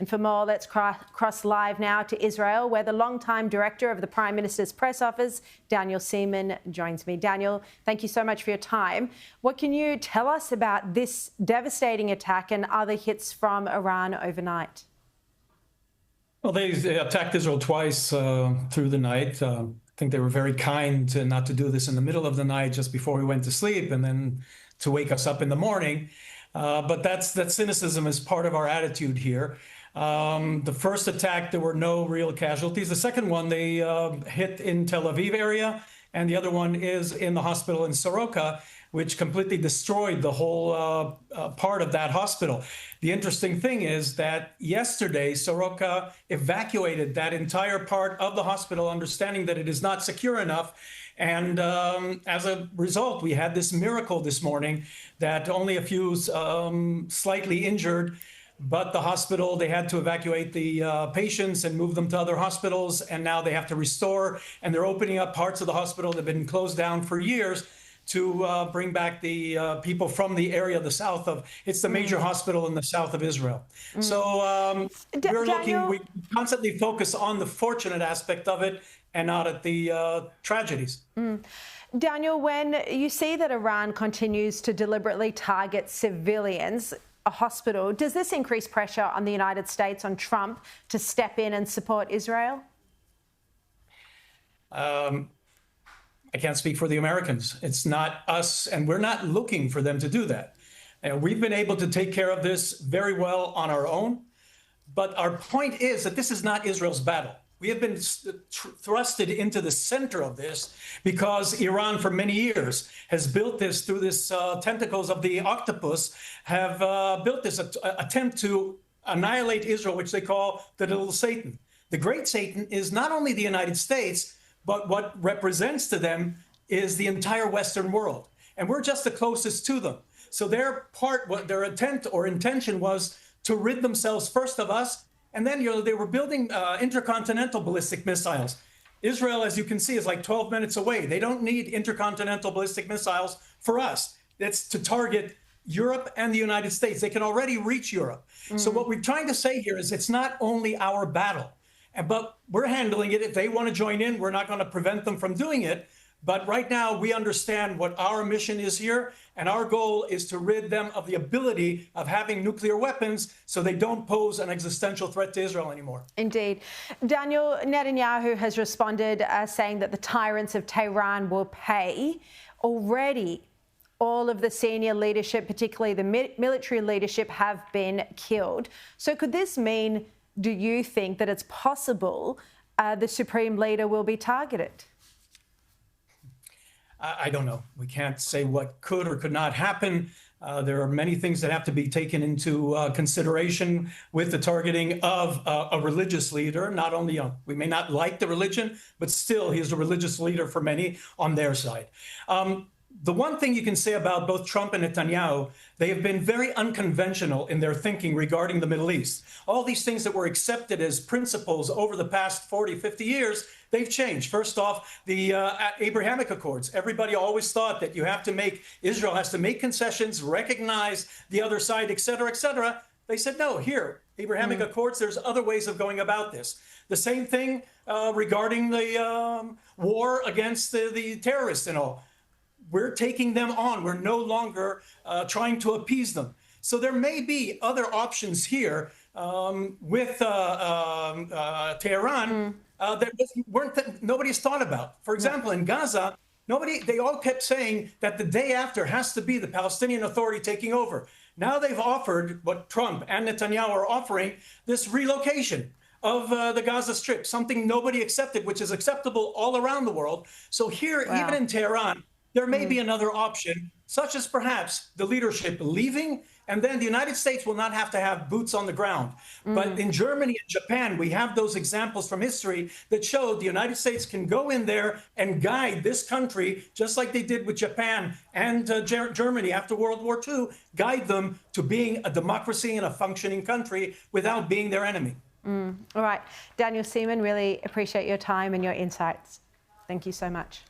And for more, let's cross live now to Israel, where the longtime director of the Prime Minister's press office, Daniel Seaman, joins me. Daniel, thank you so much for your time. What can you tell us about this devastating attack and other hits from Iran overnight? Well, they attacked Israel twice through the night. I think they were very kind to not to do this in the middle of the night, just before we went to sleep, and then to wake us up in the morning. But that cynicism is part of our attitude here. The first attack, there were no real casualties. The second one, they hit in Tel Aviv area, and the other one is in the hospital in Soroka, which completely destroyed the whole part of that hospital. The interesting thing is that yesterday, Soroka evacuated that entire part of the hospital, understanding that it is not secure enough. And as a result, we had this miracle this morning that only a few slightly injured, but the hospital, they had to evacuate the patients and move them to other hospitals. And now they have to restore, and they're opening up parts of the hospital that have been closed down for years to bring back the people from the area of the south of, it's the major hospital in the south of Israel. So we constantly focus on the fortunate aspect of it and not at the tragedies. Daniel, when you see that Iran continues to deliberately target civilians, a hospital, does this increase pressure on the United States, on Trump, to step in and support Israel? I can't speak for the Americans. It's not us, and we're not looking for them to do that. And we've been able to take care of this very well on our own. But our point is that this is not Israel's battle. We have been thrusted into the center of this because Iran, for many years, has built this through this tentacles of the octopus, have built this attempt to annihilate Israel, which they call the little Satan. The great Satan is not only the United States, but what represents to them is the entire Western world. And we're just the closest to them. So what their intent or intention was to rid themselves first of us. And then, they were building intercontinental ballistic missiles. Israel, as you can see, is like 12 minutes away. They don't need intercontinental ballistic missiles for us. That's to target Europe and the United States. They can already reach Europe. So what we're trying to say here is it's not only our battle, but we're handling it. If they want to join in, we're not going to prevent them from doing it. But right now, we understand what our mission is here, and our goal is to rid them of the ability of having nuclear weapons so they don't pose an existential threat to Israel anymore. Indeed. Daniel, Netanyahu has responded saying that the tyrants of Tehran will pay. Already, all of the senior leadership, particularly the military leadership, have been killed. So could this mean, do you think, that it's possible the supreme leader will be targeted? I don't know. We can't say what could or could not happen. There are many things that have to be taken into consideration with the targeting of a religious leader. Not only we may not like the religion, but still he is a religious leader for many on their side. The one thing you can say about both Trump and Netanyahu, they have been very unconventional in their thinking regarding the Middle East. All these things that were accepted as principles over the past 40, 50 years, they've changed. First off, the Abrahamic Accords. Everybody always thought that Israel has to make concessions, recognize the other side, et cetera, et cetera. They said, no, here, Abrahamic Accords, there's other ways of going about this. The same thing regarding the war against the terrorists and all. We're taking them on. We're no longer trying to appease them. So there may be other options here with Tehran that nobody's thought about. For example, in Gaza, they all kept saying that the day after has to be the Palestinian Authority taking over. Now they've offered what Trump and Netanyahu are offering, this relocation of the Gaza Strip, something nobody accepted, which is acceptable all around the world. So here, even in Tehran, there may be another option, such as perhaps the leadership leaving, and then the United States will not have to have boots on the ground. But in Germany and Japan, we have those examples from history that show the United States can go in there and guide this country, just like they did with Japan and Germany after World War II, guide them to being a democracy and a functioning country without being their enemy. All right. Daniel Seaman, really appreciate your time and your insights. Thank you so much.